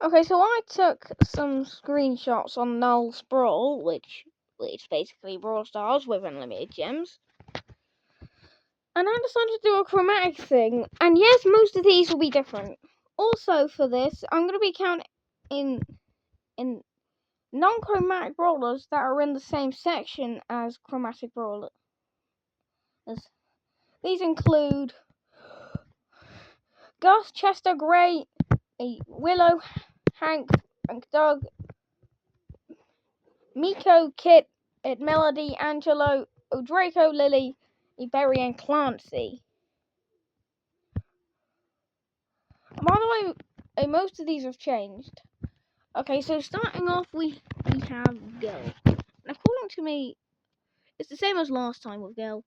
Okay, so I took some screenshots on Null Sprawl, which is basically Brawl Stars with unlimited gems. And I decided to do a chromatic thing. And yes, most of these will be different. Also for this, I'm going to be counting in non-chromatic brawlers that are in the same section as chromatic brawlers. These include Gus, Chester, Gray, Willow, Hank, and Doug, Miko, Kit, Melody, Angelo, Draco, Lily, Berry, and Clancy. By the way, most of these have changed. Okay, so starting off, we have Girl. And according to me, it's the same as last time with Girl.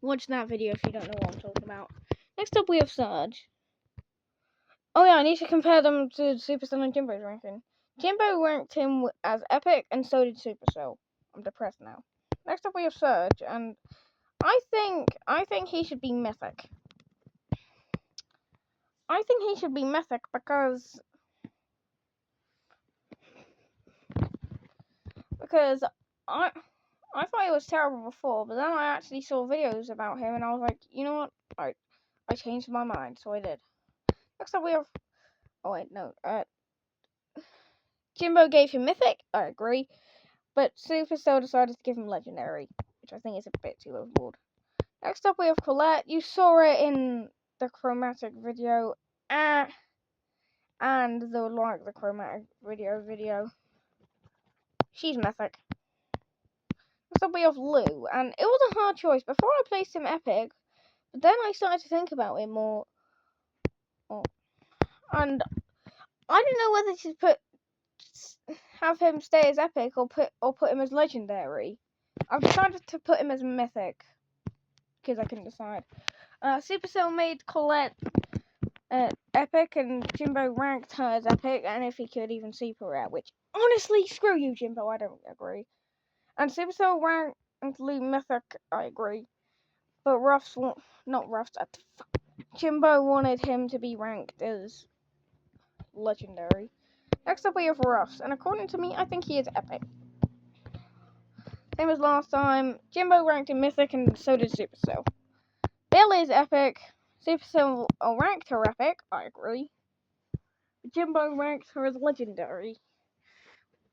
Watch that video if you don't know what I'm talking about. Next up, we have Surge. Oh yeah, I need to compare them to Supercell and Jimbo's ranking. Jimbo ranked him as epic, and so did Supercell. I'm depressed now. Next up, we have Surge, and I think he should be mythic. I think he should be mythic because I thought he was terrible before, but then I actually saw videos about him, and I was like, you know what? I changed my mind, so I did. Next up, we have. Oh wait, no. Jimbo gave him mythic. I agree, but Supercell decided to give him legendary, which I think is a bit too overboard. Next up, we have Colette. You saw it in the chromatic video, and the chromatic video. She's mythic. Next up, we have Lou, and it was a hard choice. Before I placed him epic, but then I started to think about it more, and I didn't know whether to have him stay as epic or put him as legendary. I've decided to put him as mythic because I couldn't decide. Supercell made Colette epic, and Jimbo ranked her as epic, and if he could, even super rare. Which honestly, screw you, Jimbo. I don't agree. And Supercell ranked Lou mythic. I agree, but Jimbo wanted him to be ranked as legendary. Next up, we have Ruffs, and according to me, I think he is epic. Same as last time, Jimbo ranked him mythic, and so did Supercell. Bill is epic. Supercell ranked her epic. I agree. Jimbo ranked her as legendary.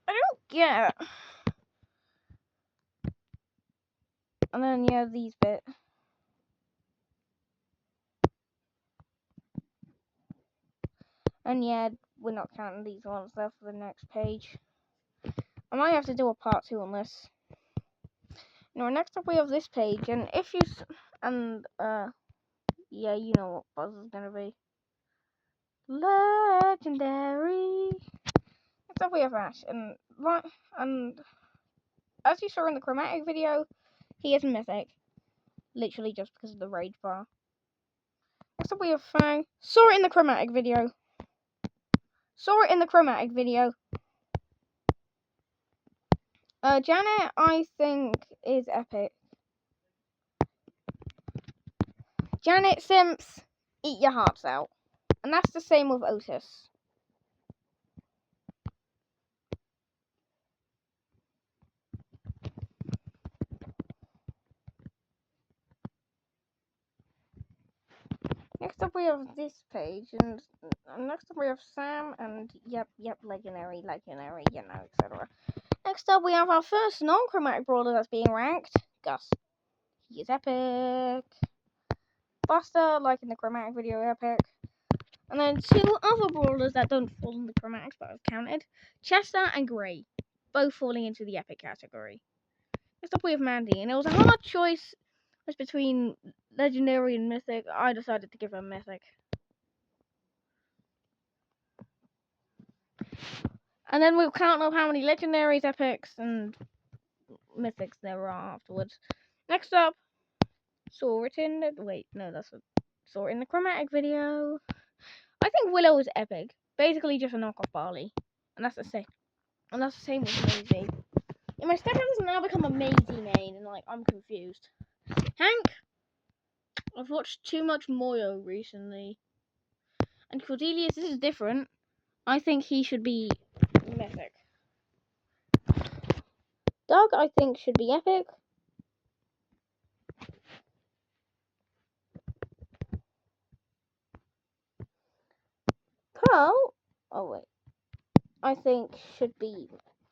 I don't get. And then yeah, these bit. And yeah, we're not counting these ones there for the next page. I might have to do a part 2 on this. Now, next up we have this page, and if you yeah, you know what Buzz is gonna be. Legendary. Next up we have Ash, and as you saw in the chromatic video, he is mythic. Literally just because of the rage bar. Next up we have Fang. Saw it in the chromatic video. Janet, I think, is epic. Janet Simps, eat your hearts out. And that's the same with Otis. Next up we have this page, and next up we have Sam, and yep, legendary, you know, etc. Next up we have our first non-chromatic brawler that's being ranked, Gus. He is epic. Buster, like in the chromatic video, epic. And then 2 other brawlers that don't fall in the chromatics but I've counted, Chester and Gray, both falling into the epic category. Next up we have Mandy, and it was a hard choice between legendary and mythic. I decided to give her mythic. And then we'll count up how many legendaries, epics, and mythics there are afterwards. Next up, saw it in the chromatic video. I think Willow is epic. Basically just a knockoff Barley. And that's the same. And that's the same with Maisie. Yeah, my stepdad has now become a Maisie main, and I'm confused. Hank, I've watched too much Moyo recently. And Cordelius, this is different. I think he should be mythic. Doug, I think, should be epic. Pearl, oh wait, I think should be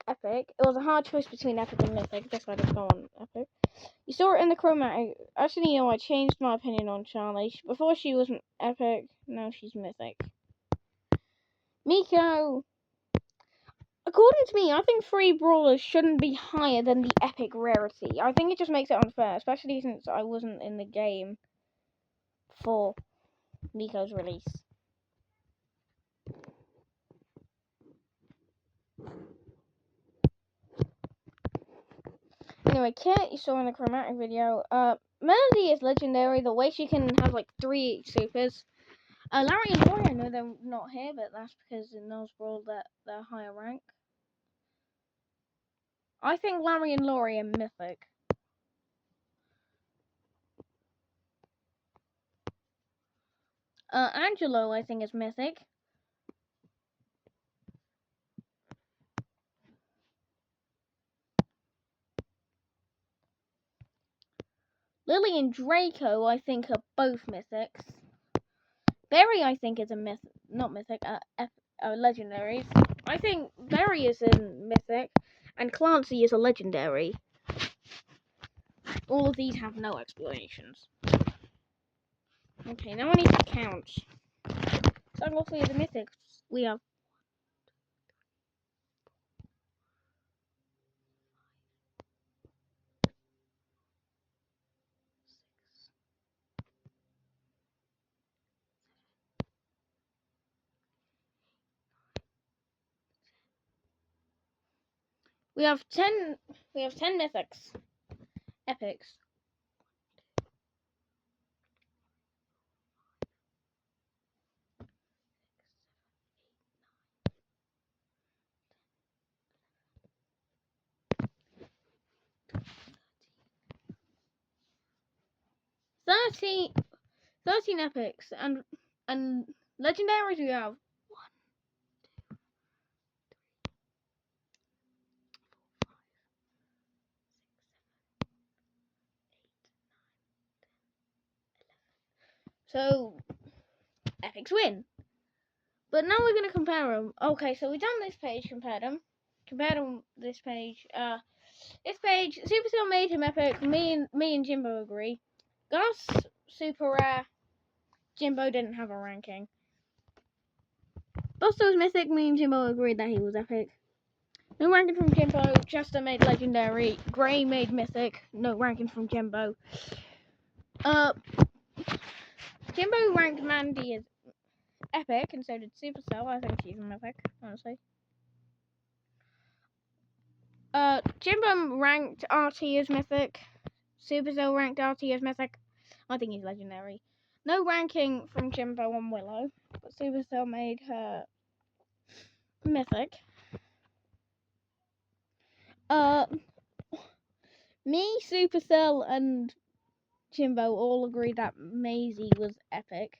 epic. It was a hard choice between epic and mythic. That's why I just go on epic. You saw it in the chromatic. Actually, I changed my opinion on Charlie. Before she was epic, now she's mythic. Miko. According to me, I think 3 brawlers shouldn't be higher than the epic rarity. I think it just makes it unfair, especially since I wasn't in the game for Miko's release. Anyway, Kit, you saw in the chromatic video, Melody is legendary. The way she can have like 3 supers. Larry and Lori, I know they're not here, but that's because in those brawls that they're higher rank. I think Larry and Lori are mythic. Angelo, I think, is mythic. Lily and Draco, I think, are both mythics. Barry, I think, is a not mythic, legendary. I think Barry is a mythic, and Clancy is a legendary. All of these have no explanations. Okay, now I need to count. Starting off with the mythics, we have 10 mythics. Epics. Thirteen epics and legendaries we have 1, 2, 3, 4, 5, 6, 7, 8, 9, 10, 11. So epics win. But now we're gonna compare them. Okay, so we've done this page, compared them. This page. This page, Supercell made him epic. Me and Jimbo agree. Gus, super rare. Jimbo didn't have a ranking. Buster was mythic. Me and Jimbo agreed that he was epic. No ranking from Jimbo. Chester made legendary. Gray made mythic. No ranking from Jimbo. Jimbo ranked Mandy as epic, and so did Supercell. I think she's an epic, honestly. Jimbo ranked RT as mythic. Supercell ranked RT as mythic. I think he's legendary. No ranking from Jimbo on Willow, but Supercell made her mythic. Me, Supercell, and Jimbo all agree that Maisie was epic.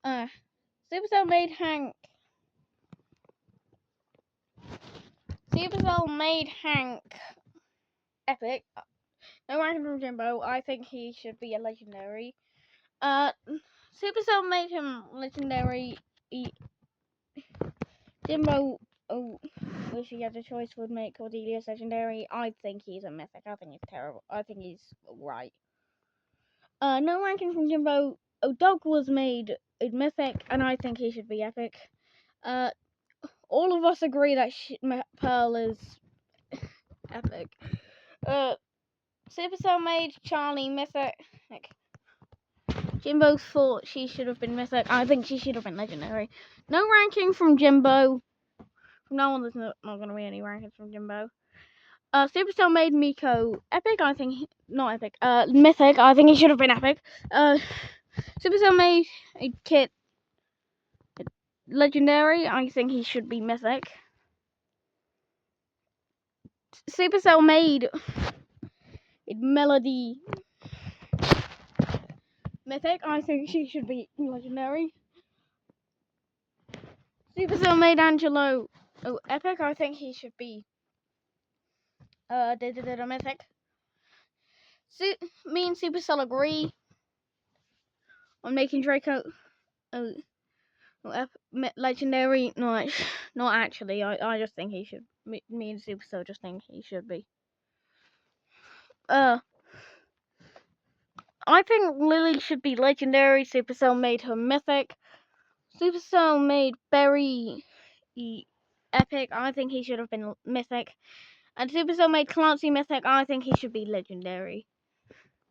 Supercell made Hank. Epic. No ranking from Jimbo. I think he should be a legendary. Supercell made him legendary. Jimbo, if he had a choice, would make Cordelius legendary. I think he's a mythic. I think he's terrible. I think he's right. No ranking from Jimbo. Doug was made a mythic, and I think he should be epic. All of us agree that Pearl is epic. Supercell made Charlie mythic. Jimbo thought she should have been mythic. I think she should have been legendary. No ranking from Jimbo. From now on, there's not going to be any rankings from Jimbo. Supercell made Miko epic. I think not epic. Mythic. I think he should have been epic. Supercell made a Kit legendary. I think he should be mythic. Supercell made Melody mythic. I think she should be legendary. Supercell made Angelo epic. I think he should be mythic. Me and Supercell agree on making Draco legendary. No, not actually. I just think he should. Me and Supercell just think he should be. I think Lily should be legendary. Supercell made her mythic. Supercell made Barry epic. I think he should have been mythic. And Supercell made Clancy mythic. I think he should be legendary.